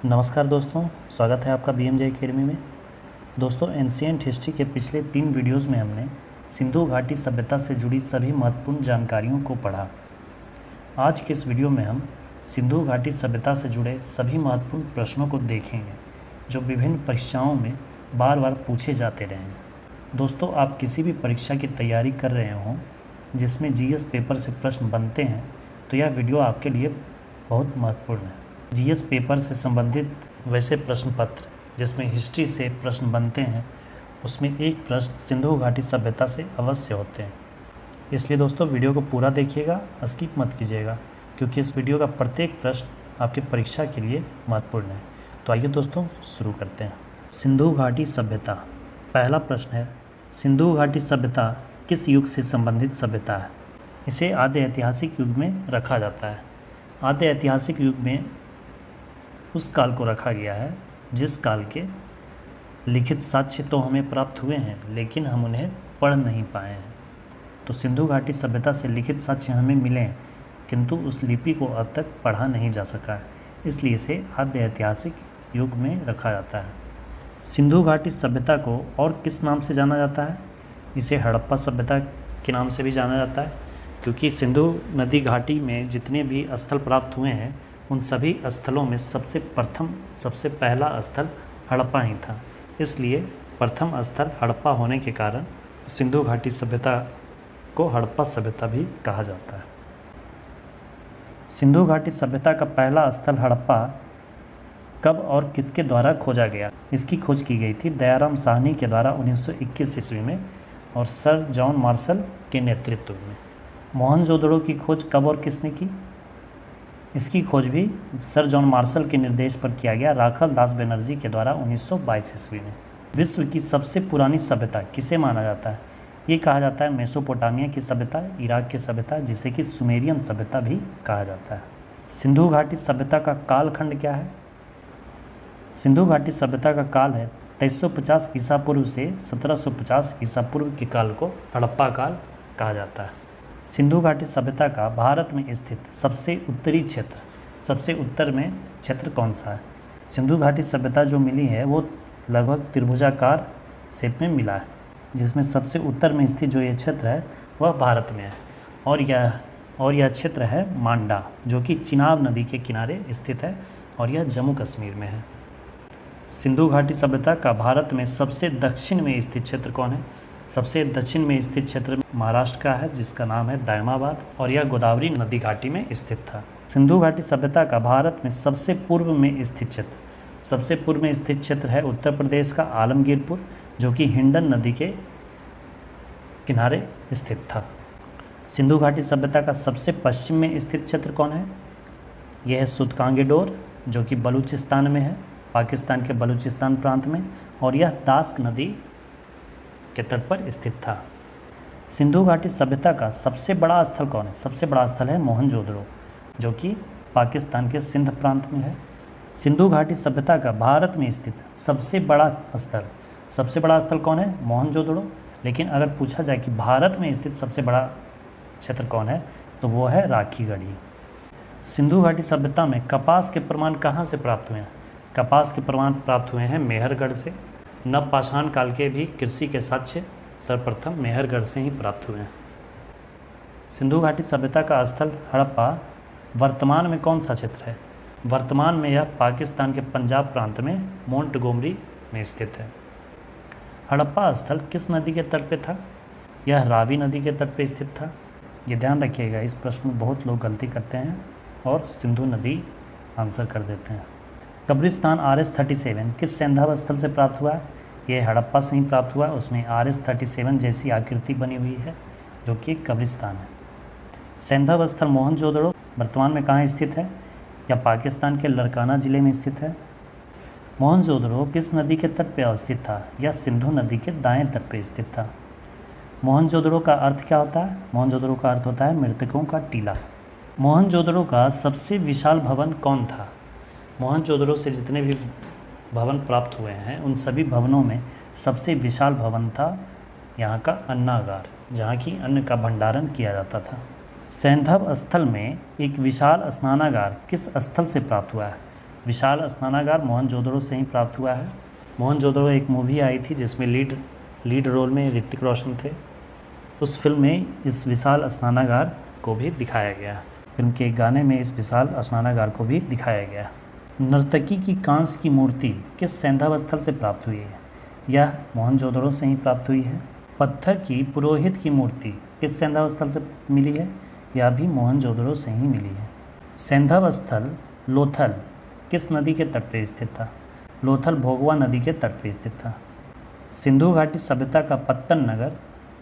नमस्कार दोस्तों, स्वागत है आपका BMJ एकेडमी में। दोस्तों, एंशिएंट हिस्ट्री के पिछले 3 वीडियोज़ में हमने सिंधु घाटी सभ्यता से जुड़ी सभी महत्वपूर्ण जानकारियों को पढ़ा। आज के इस वीडियो में हम सिंधु घाटी सभ्यता से जुड़े सभी महत्वपूर्ण प्रश्नों को देखेंगे जो विभिन्न परीक्षाओं में बार बार पूछे जाते रहे हैं। दोस्तों, आप किसी भी परीक्षा की तैयारी कर रहे हों जिसमें GS पेपर से प्रश्न बनते हैं तो यह वीडियो आपके लिए बहुत महत्वपूर्ण है। GS पेपर से संबंधित वैसे प्रश्न पत्र जिसमें हिस्ट्री से प्रश्न बनते हैं उसमें एक प्रश्न सिंधु घाटी सभ्यता से अवश्य होते हैं। इसलिए दोस्तों, वीडियो को पूरा देखिएगा, स्किप मत कीजिएगा, क्योंकि इस वीडियो का प्रत्येक प्रश्न आपकी परीक्षा के लिए महत्वपूर्ण है। तो आइए दोस्तों, शुरू करते हैं। सिंधु घाटी सभ्यता। पहला प्रश्न है, सिंधु घाटी सभ्यता किस युग से संबंधित सभ्यता है? इसे आद्य ऐतिहासिक युग में रखा जाता है। आद्य ऐतिहासिक युग में उस काल को रखा गया है जिस काल के लिखित साक्ष्य तो हमें प्राप्त हुए हैं लेकिन हम उन्हें पढ़ नहीं पाए हैं। तो सिंधु घाटी सभ्यता से लिखित साक्ष्य हमें मिले हैं किंतु उस लिपि को अब तक पढ़ा नहीं जा सका है, इसलिए इसे आद्य ऐतिहासिक युग में रखा जाता है। सिंधु घाटी सभ्यता को और किस नाम से जाना जाता है? इसे हड़प्पा सभ्यता के नाम से भी जाना जाता है, क्योंकि सिंधु नदी घाटी में जितने भी स्थल प्राप्त हुए हैं उन सभी स्थलों में सबसे पहला स्थल हड़प्पा ही था। इसलिए प्रथम स्थल हड़प्पा होने के कारण सिंधु घाटी सभ्यता को हड़प्पा सभ्यता भी कहा जाता है। सिंधु घाटी सभ्यता का पहला स्थल हड़प्पा कब और किसके द्वारा खोजा गया? इसकी खोज की गई थी दयाराम साहनी के द्वारा 1921 ईस्वी में और सर जॉन मार्शल के नेतृत्व में। मोहनजोदड़ो की खोज कब और किसने की? इसकी खोज भी सर जॉन मार्शल के निर्देश पर किया गया राखल दास बनर्जी के द्वारा 1922 ईस्वी में। विश्व की सबसे पुरानी सभ्यता किसे माना जाता है? ये कहा जाता है मेसोपोटामिया की सभ्यता, इराक की सभ्यता, जिसे कि सुमेरियन सभ्यता भी कहा जाता है। सिंधु घाटी सभ्यता का कालखंड क्या है? सिंधु घाटी सभ्यता का काल है 2350 ईसा पूर्व से 1750 ईसा पूर्व के काल को हड़प्पा काल कहा जाता है। सिंधु घाटी सभ्यता का भारत में स्थित सबसे उत्तरी क्षेत्र, सबसे उत्तर में क्षेत्र कौन सा है? सिंधु घाटी सभ्यता जो मिली है वो लगभग त्रिभुजाकार शेप में मिला है, जिसमें सबसे उत्तर में स्थित जो ये क्षेत्र है वह भारत में है और यह क्षेत्र है मांडा, जो कि चिनाब नदी के किनारे स्थित है और यह जम्मू कश्मीर में है। सिंधु घाटी सभ्यता का भारत में सबसे दक्षिण में स्थित क्षेत्र कौन है? सबसे दक्षिण में स्थित क्षेत्र महाराष्ट्र का है, जिसका नाम है दायमाबाद, और यह गोदावरी नदी घाटी में स्थित था। सिंधु घाटी सभ्यता का भारत में सबसे पूर्व में स्थित क्षेत्र है उत्तर प्रदेश का आलमगीरपुर, जो कि हिंडन नदी के किनारे स्थित था। सिंधु घाटी सभ्यता का सबसे पश्चिम में स्थित क्षेत्र कौन है? यह है सुतकांगेडोर, जो कि बलूचिस्तान में है, पाकिस्तान के बलूचिस्तान प्रांत में, और यह दास्क नदी के तट पर स्थित था। सिंधु घाटी सभ्यता का सबसे बड़ा स्थल कौन है? सबसे बड़ा स्थल है मोहनजोदड़ो, जो कि पाकिस्तान के सिंध प्रांत में है। सिंधु घाटी सभ्यता का भारत में स्थित सबसे बड़ा स्थल कौन है? मोहनजोदड़ो। लेकिन अगर पूछा जाए कि भारत में स्थित सबसे बड़ा क्षेत्र कौन है तो वो है राखीगढ़ी। सिंधु घाटी सभ्यता में कपास के प्रमाण कहाँ से प्राप्त हुए हैं? कपास के प्रमाण प्राप्त हुए हैं मेहरगढ़ से। नवपाषाण काल के भी कृषि के साक्ष्य सर्वप्रथम मेहरगढ़ से ही प्राप्त हुए हैं। सिंधु घाटी सभ्यता का स्थल हड़प्पा वर्तमान में कौन सा क्षेत्र है? वर्तमान में यह पाकिस्तान के पंजाब प्रांत में मोंटगोमरी में स्थित है। हड़प्पा स्थल किस नदी के तट पे था? यह रावी नदी के तट पे स्थित था। ये ध्यान रखिएगा, इस प्रश्न में बहुत लोग गलती करते हैं और सिंधु नदी आंसर कर देते हैं। कब्रिस्तान RS-37 किस सैंधव स्थल से प्राप्त हुआ है? यह हड़प्पा से ही प्राप्त हुआ है। उसमें RS-37 जैसी आकृति बनी हुई है जो कि कब्रिस्तान है। सैंधव स्थल मोहनजोदड़ो वर्तमान में कहाँ स्थित है? या पाकिस्तान के लड़काना जिले में स्थित है। मोहनजोदड़ो किस नदी के तट पर अवस्थित था? यह सिंधु नदी के दाएं तट पर स्थित था। मोहनजोदड़ो का अर्थ क्या होता है? मोहनजोदड़ो का अर्थ होता है मृतकों का टीला। मोहनजोदड़ो का सबसे विशाल भवन कौन था? मोहनजोदड़ो से जितने भी भवन प्राप्त हुए हैं उन सभी भवनों में सबसे विशाल भवन था यहाँ का अन्नागार, जहाँ की अन्न का भंडारण किया जाता था। सैंधव स्थल में एक विशाल स्नानागार किस स्थल से प्राप्त हुआ है? विशाल स्नानागार मोहनजोदड़ो से ही प्राप्त हुआ है। मोहनजोदड़ो एक मूवी आई थी जिसमें लीड रोल में ऋतिक रोशन थे। उस फिल्म में इस विशाल स्नानागार को भी दिखाया गया। फिल्म के गाने में इस विशाल स्नानागार को भी दिखाया गया। नर्तकी की कांस्य की मूर्ति किस सैंधव स्थल से प्राप्त हुई है? यह मोहनजोदड़ो से ही प्राप्त हुई है। पत्थर की पुरोहित की मूर्ति किस सैंधव स्थल से मिली है? यह भी मोहनजोदड़ो से ही मिली है। सैंधव स्थल लोथल किस नदी के तट पर स्थित था? लोथल भोगवा नदी के तट पर स्थित था। सिंधु घाटी सभ्यता का पत्तन नगर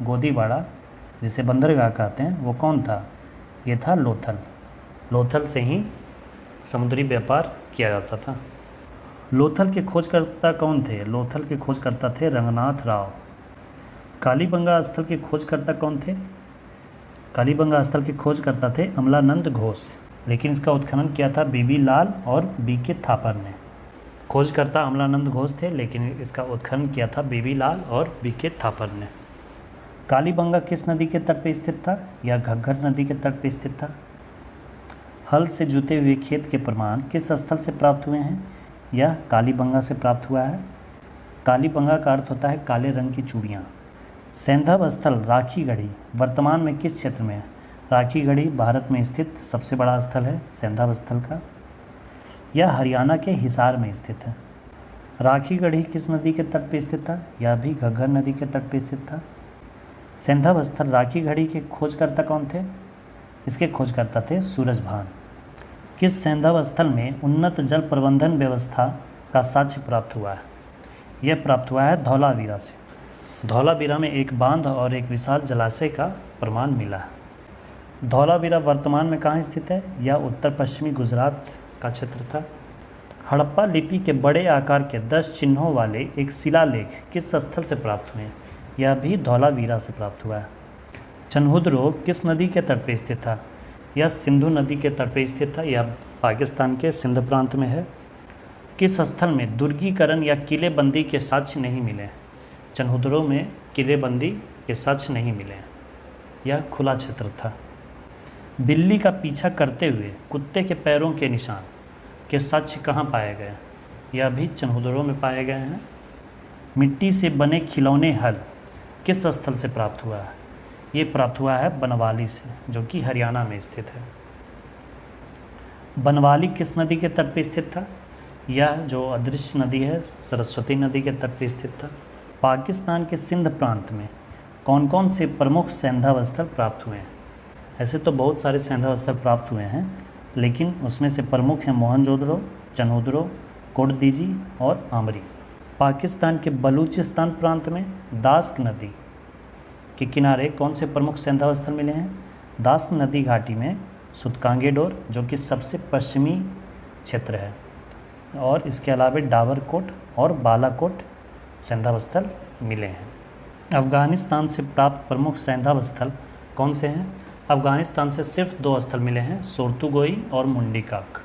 गोदीवाड़ा, जिसे बंदरगाह कहते हैं, वो कौन था? ये था लोथल। लोथल से ही समुद्री व्यापार किया जाता था। लोथल के खोजकर्ता कौन थे? लोथल के खोजकर्ता थे रंगनाथ राव। कालीबंगा स्थल के खोजकर्ता कौन थे? कालीबंगा स्थल के खोजकर्ता थे अमलानंद घोष, लेकिन इसका उत्खनन किया था बीबी लाल और बीके थापर ने। खोजकर्ता अमलानंद घोष थे, लेकिन इसका उत्खनन किया था बीबी लाल और बीके थापर ने। कालीबंगा किस नदी के तट पर स्थित था? यह घग्गर नदी के तट पर स्थित था। हल से जुते हुए खेत के प्रमाण किस स्थल से प्राप्त हुए हैं? यह कालीबंगा से प्राप्त हुआ है। कालीबंगा का अर्थ होता है काले रंग की चूड़ियाँ। सैंधव स्थल राखीगढ़ी वर्तमान में किस क्षेत्र में है? राखीगढ़ी भारत में स्थित सबसे बड़ा स्थल है सैंधव स्थल का। यह हरियाणा के हिसार में स्थित है। राखीगढ़ी किस नदी के तट पर स्थित था? यह भी घग्गर नदी के तट पर स्थित था। सैंधव स्थल राखीगढ़ी के खोजकर्ता कौन थे? इसके खोजकर्ता थे सूरजभान। किस सैंधव स्थल में उन्नत जल प्रबंधन व्यवस्था का साक्ष्य प्राप्त हुआ है? यह प्राप्त हुआ है धौलावीरा से। धौलावीरा में एक बांध और एक विशाल जलाशय का प्रमाण मिला है। धौलावीरा वर्तमान में कहाँ स्थित है? यह उत्तर पश्चिमी गुजरात का क्षेत्र था। हड़प्पा लिपि के बड़े आकार के 10 चिन्हों वाले एक शिलालेख किस स्थल से प्राप्त हुए हैं? यह भी धौलावीरा से प्राप्त हुआ है। चन्हुद्रो किस नदी के तट पर स्थित था? यह सिंधु नदी के तट पर स्थित था। यह पाकिस्तान के सिंध प्रांत में है। किस स्थल में दुर्गीकरण या किलेबंदी के साक्ष्य नहीं मिले? चन्हुद्रो में किलेबंदी के साक्ष्य नहीं मिले। यह खुला क्षेत्र था। बिल्ली का पीछा करते हुए कुत्ते के पैरों के निशान के साक्ष्य कहाँ पाए गए? यह भी चन्हुद्रो में पाए गए हैं। मिट्टी से बने खिलौने हल किस स्थल से प्राप्त हुआ है? ये प्राप्त हुआ है बनवाली से, जो कि हरियाणा में स्थित है। बनवाली किस नदी के तट पर स्थित था? यह जो अदृश्य नदी है सरस्वती नदी के तट पर स्थित था। पाकिस्तान के सिंध प्रांत में कौन कौन से प्रमुख सैंधव स्थल प्राप्त हुए हैं? ऐसे तो बहुत सारे सैंधव स्थल प्राप्त हुए हैं, लेकिन उसमें से प्रमुख हैं मोहनजोदड़ो, चन्हुद्रो, कोटदीजी और आमरी। पाकिस्तान के बलूचिस्तान प्रांत में दास्क नदी के किनारे कौन से प्रमुख सैंधव स्थल मिले हैं? दास्क नदी घाटी में सुतकांगेडोर, जो कि सबसे पश्चिमी क्षेत्र है, और इसके अलावा डाबरकोट और बालाकोट सैंधव स्थल मिले हैं। अफ़गानिस्तान से प्राप्त प्रमुख सैंधव स्थल कौन से हैं? अफ़गानिस्तान से सिर्फ 2 स्थल मिले हैं, सोर्तुगोई और मुंडीकाक।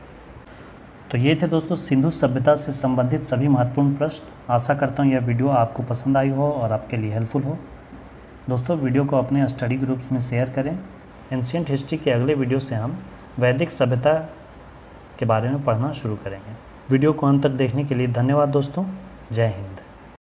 तो ये थे दोस्तों सिंधु सभ्यता से संबंधित सभी महत्वपूर्ण प्रश्न। आशा करता हूँ यह वीडियो आपको पसंद आई हो और आपके लिए हेल्पफुल हो। दोस्तों वीडियो को अपने स्टडी ग्रुप्स में शेयर करें। एंशिएंट हिस्ट्री के अगले वीडियो से हम वैदिक सभ्यता के बारे में पढ़ना शुरू करेंगे। वीडियो को अंत तक देखने के लिए धन्यवाद दोस्तों। जय हिंद।